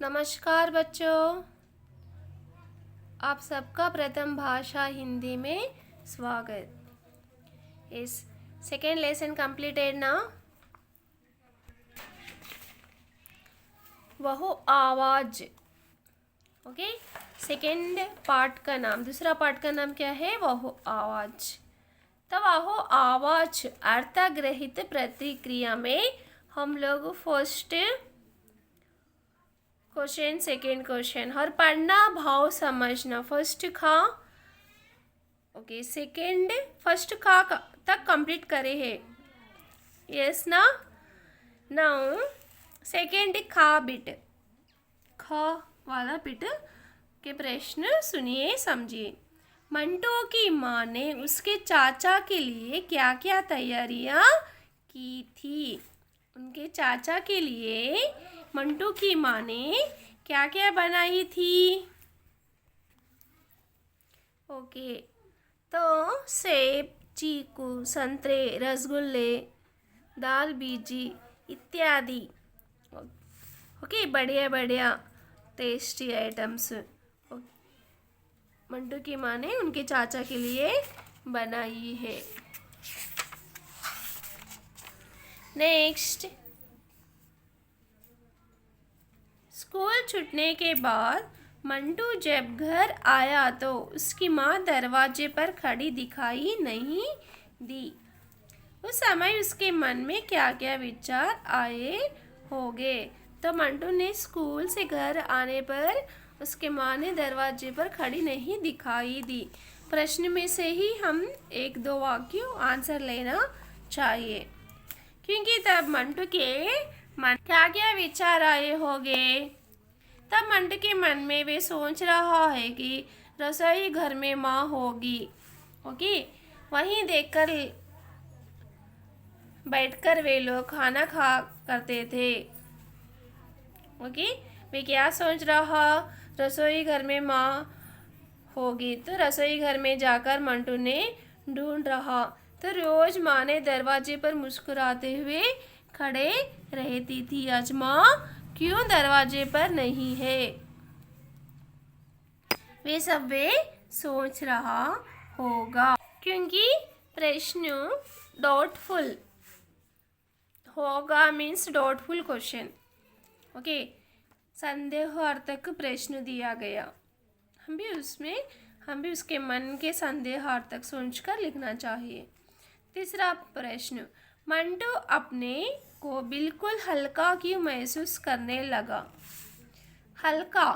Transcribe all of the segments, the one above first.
नमस्कार बच्चों, आप सबका प्रथम भाषा हिंदी में स्वागत। इस सेकेंड लेसन कंप्लीटेड ना। वह आवाज। ओके, सेकेंड पार्ट का नाम, दूसरा पार्ट का नाम क्या है? वह आवाज। तो वह आवाज अर्थग्रहित प्रतिक्रिया में हम लोग फर्स्ट क्वेश्चन, सेकेंड क्वेश्चन और पढ़ना, भाव समझना। फर्स्ट खा, ओके, सेकेंड फर्स्ट खा तक कंप्लीट करे है। यस ना। नाउ सेकेंड खा बिट, खा वाला बिट के प्रश्न सुनिए, समझिए। मंटू की माँ ने उसके चाचा के लिए क्या क्या तैयारियां की थी? उनके चाचा के लिए मंटू की माँ ने क्या क्या बनाई थी? ओके, तो सेब, चीकू, संतरे, रसगुल्ले, दाल बीजी इत्यादि। ओके, बढ़िया बढ़िया टेस्टी आइटम्स मंटू की माँ ने उनके चाचा के लिए बनाई है। नेक्स्ट, स्कूल छूटने के बाद मंटू जब घर आया तो उसकी माँ दरवाजे पर खड़ी दिखाई नहीं दी। उस समय उसके मन में क्या क्या विचार आए होंगे? तो मंटू ने स्कूल से घर आने पर उसके माँ ने दरवाजे पर खड़ी नहीं दिखाई दी। प्रश्न में से ही हम एक दो वाक्य आंसर लेना चाहिए, क्योंकि तब मंटू के मन क्या क्या विचार आए होंगे। तब मंटू के मन में वे सोच रहा है कि रसोई घर में माँ होगी। ओके, वहीं देखकर बैठकर वे लोग खाना खा करते थे। ओके, वे क्या सोच रहा? रसोई घर में माँ होगी। तो रसोई घर में जाकर मंटू ने ढूंढ रहा, तो रोज माँ ने दरवाजे पर मुस्कुराते हुए खड़े रहती थी। आज माँ क्यों दरवाजे पर नहीं है? वे सोच रहा होगा, क्योंकि प्रश्न डाउटफुल होगा, मीन्स डाउटफुल क्वेश्चन। ओके, संदेहार्थक प्रश्न दिया गया। हम भी उसके मन के संदेहार्थक सोचकर लिखना चाहिए। तीसरा प्रश्न, मंटू अपने को बिल्कुल हल्का क्यों महसूस करने लगा? हल्का,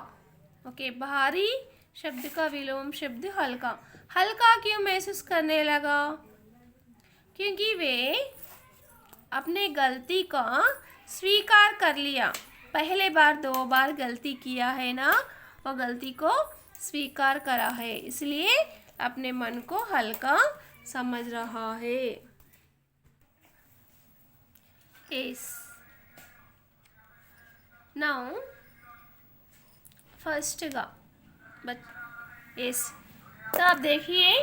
ओके, भारी शब्द का विलोम शब्द हल्का। हल्का क्यों महसूस करने लगा? क्योंकि वे अपने गलती का स्वीकार कर लिया। पहले बार 2 बार गलती किया है ना, वो गलती को स्वीकार करा है, इसलिए अपने मन को हल्का समझ रहा है। यस, नाउ फर्स्ट का यस, तो आप देखिए,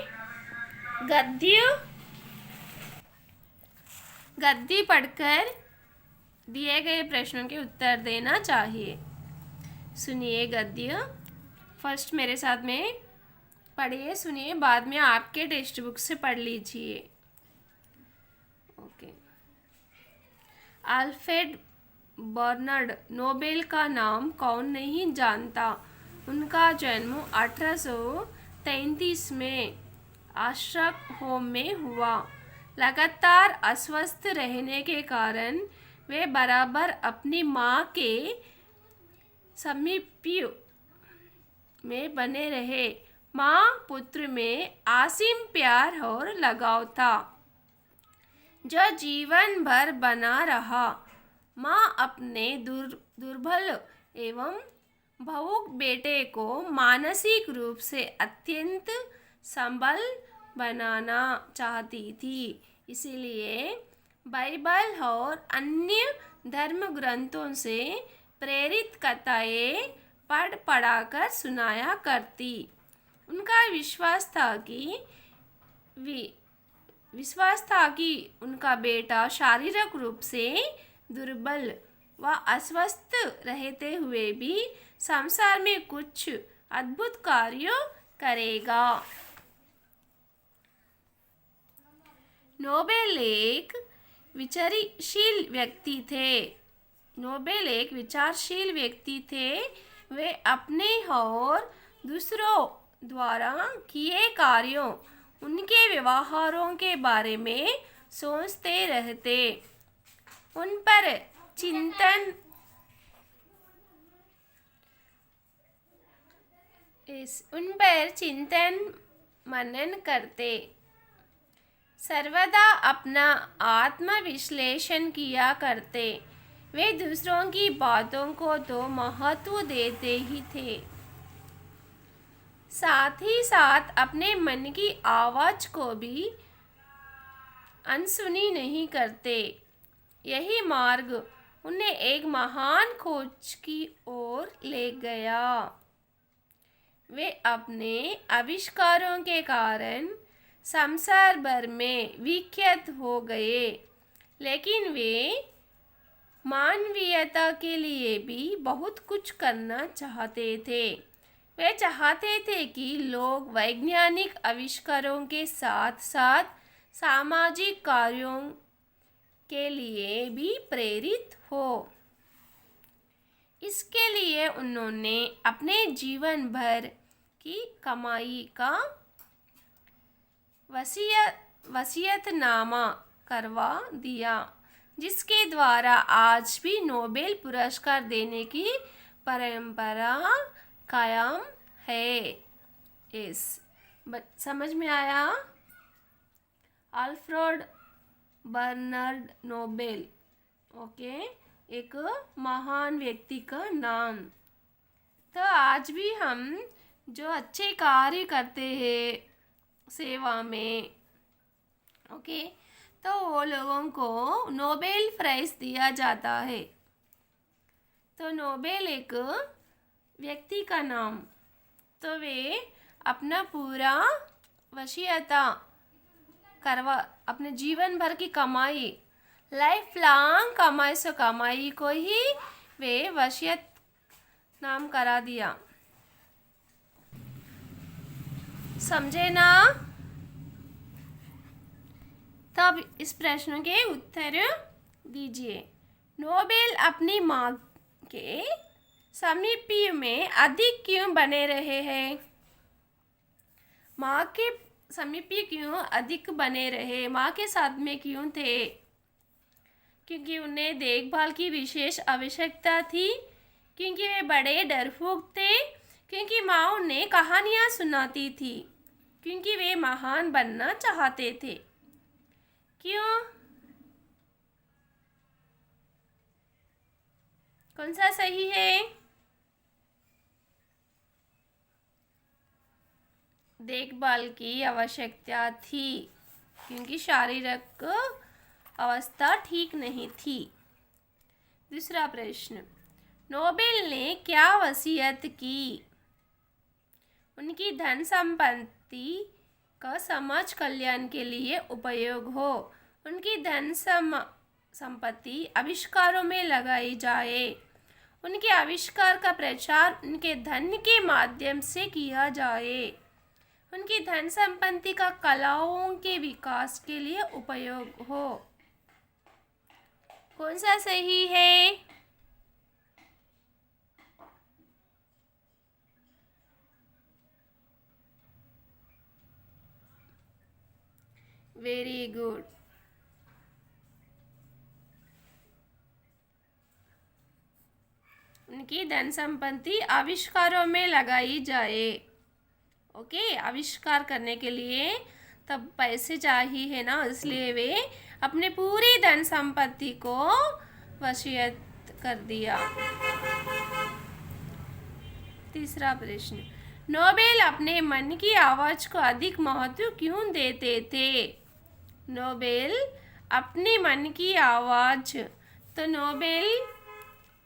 गद्य पढ़कर दिए गए प्रश्नों के उत्तर देना चाहिए। सुनिए गद्य, फर्स्ट मेरे साथ में पढ़िए, सुनिए, बाद में आपके टेक्स्ट बुक से पढ़ लीजिए। ओके, अल्फ्रेड बर्नार्ड नोबेल का नाम कौन नहीं जानता? उनका जन्म 1833 में आश्रम होम में हुआ। लगातार अस्वस्थ रहने के कारण वे बराबर अपनी माँ के समीप में बने रहे। माँ पुत्र में असीम प्यार और लगाव था, जो जीवन भर बना रहा। माँ अपने दुर्बल एवं भावुक बेटे को मानसिक रूप से अत्यंत संबल बनाना चाहती थी, इसलिए बाइबल और अन्य धर्म ग्रंथों से प्रेरित कथाएं पढ़ाकर सुनाया करती। उनका विश्वास था कि उनका बेटा शारीरिक रूप से दुर्बल वह अस्वस्थ रहते हुए भी संसार में कुछ अद्भुत कार्यों करेगा। नोबेल एक विचारशील व्यक्ति थे। नोबेल एक विचारशील व्यक्ति थे। वे अपने और दूसरों द्वारा किए कार्यों, उनके व्यवहारों के बारे में सोचते रहते। उन पर चिंतन मनन करते। सर्वदा अपना आत्मविश्लेषण किया करते। वे दूसरों की बातों को तो महत्व देते ही थे, साथ ही साथ अपने मन की आवाज़ को भी अनसुनी नहीं करते। यही मार्ग उन्हें एक महान खोज की ओर ले गया। वे अपने आविष्कारों के कारण संसार भर में विख्यात हो गए, लेकिन वे मानवीयता के लिए भी बहुत कुछ करना चाहते थे। वे चाहते थे कि लोग वैज्ञानिक आविष्कारों के साथ साथ सामाजिक कार्यों के लिए भी प्रेरित हो। इसके लिए उन्होंने अपने जीवन भर की कमाई का वसीयतनामा करवा दिया, जिसके द्वारा आज भी नोबेल पुरस्कार देने की परंपरा कायम है। समझ में आया? अल्फ्रेड बर्नार्ड नोबेल, ओके, एक महान व्यक्ति का नाम। तो आज भी हम जो अच्छे कार्य करते हैं सेवा में, ओके, तो वो लोगों को नोबेल प्राइज़ दिया जाता है। तो नोबेल एक व्यक्ति का नाम, तो वे अपना पूरा वसीयता करवा, अपने जीवन भर की कमाई, लाइफ लॉन्ग कमाई को ही वे वसीयत नाम करा दिया। समझे ना? तब इस प्रश्न के उत्तर दीजिए। नोबेल अपनी माँ के समीप में अधिक क्यों बने रहे हैं? माँ के समीप क्यों अधिक बने रहे? माँ के साथ में क्यों थे? क्योंकि उन्हें देखभाल की विशेष आवश्यकता थी, क्योंकि वे बड़े डरपोक थे, क्योंकि माँ उन्हें कहानियाँ सुनाती थी, क्योंकि वे महान बनना चाहते थे। क्यों? कौन सा सही है? देखभाल की आवश्यकता थी, क्योंकि शारीरिक अवस्था ठीक नहीं थी। दूसरा प्रश्न, नोबेल ने क्या वसीयत की? उनकी धन संपत्ति का समाज कल्याण के लिए उपयोग हो। उनकी धन संपत्ति आविष्कारों में लगाई जाए। उनके आविष्कार का प्रचार उनके धन के माध्यम से किया जाए। उनकी धन संपत्ति का कलाओं के विकास के लिए उपयोग हो। कौन सा सही है? Very good. उनकी धन संपत्ति आविष्कारों में लगाई जाए। ओके, आविष्कार करने के लिए तब पैसे चाहिए है ना, इसलिए वे अपने पूरी धन संपत्ति को वसीयत कर दिया। तीसरा प्रश्न, नोबेल अपने मन की आवाज़ को अधिक महत्व क्यों देते थे? नोबेल अपने मन की आवाज़, तो नोबेल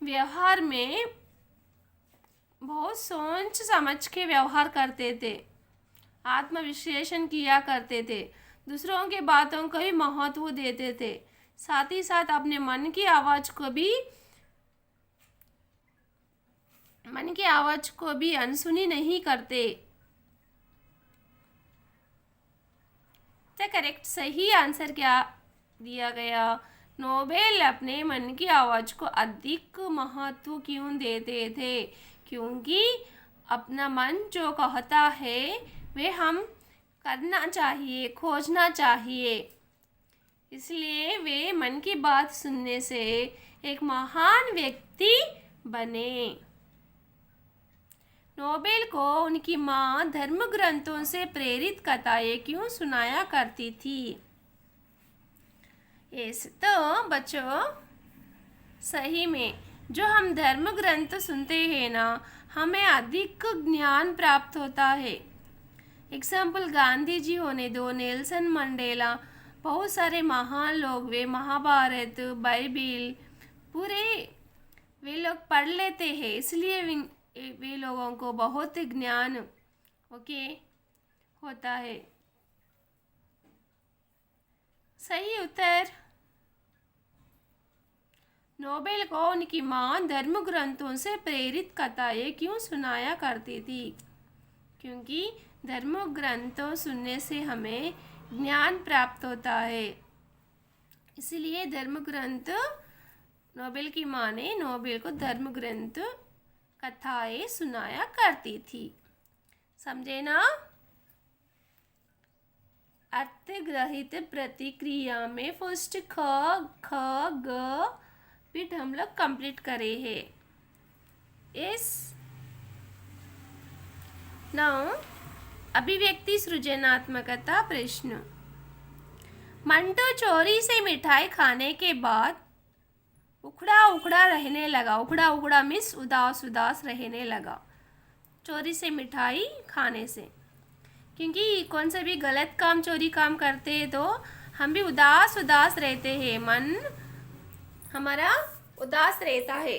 व्यवहार में बहुत सोच समझ के व्यवहार करते थे, आत्मविश्लेषण किया करते थे, दूसरों की बातों को ही महत्व देते थे, साथ ही साथ अपने मन की आवाज़ को भी मन की आवाज को भी अनसुनी नहीं करते। तो करेक्ट सही आंसर क्या दिया गया? नोबेल अपने मन की आवाज को अधिक महत्व क्यों देते थे? क्योंकि अपना मन जो कहता है वे हम करना चाहिए, खोजना चाहिए। इसलिए वे मन की बात सुनने से एक महान व्यक्ति बने। नोबेल को उनकी माँ धर्म ग्रंथों से प्रेरित कथाएं क्यों सुनाया करती थी? तो बच्चों सही में जो हम धर्म ग्रंथ सुनते हैं ना, हमें अधिक ज्ञान प्राप्त होता है। एग्जाम्पल गांधी जी होने दो, नेल्सन मंडेला, बहुत सारे महान लोग, वे महाभारत, बाइबिल पूरे वे लोग पढ़ लेते हैं, इसलिए वे लोगों को बहुत ज्ञान होता है। सही उत्तर। नोबेल को उनकी माँ धर्म ग्रंथों से प्रेरित कथाएं क्यों सुनाया करती थी? क्योंकि धर्म ग्रंथों सुनने से हमें ज्ञान प्राप्त होता है, इसलिए धर्म ग्रंथ नोबेल की माँ ने नोबेल को धर्म ग्रंथ कथाएं सुनाया करती थी। समझे ना? अर्थग्रहित प्रतिक्रिया में फर्स्ट ख ग बिट हम लोग कंप्लीट करे हैं। इस नाउ अभिव्यक्ति सृजनात्मकता प्रश्न। मंटू चोरी से मिठाई खाने के बाद उखड़ा उखड़ा रहने लगा। उखड़ा उखड़ा मीन्स उदास उदास रहने लगा चोरी से मिठाई खाने से। क्योंकि कौन सा भी गलत काम चोरी काम करते हैं तो हम भी उदास उदास रहते हैं, मन हमारा उदास रहता है।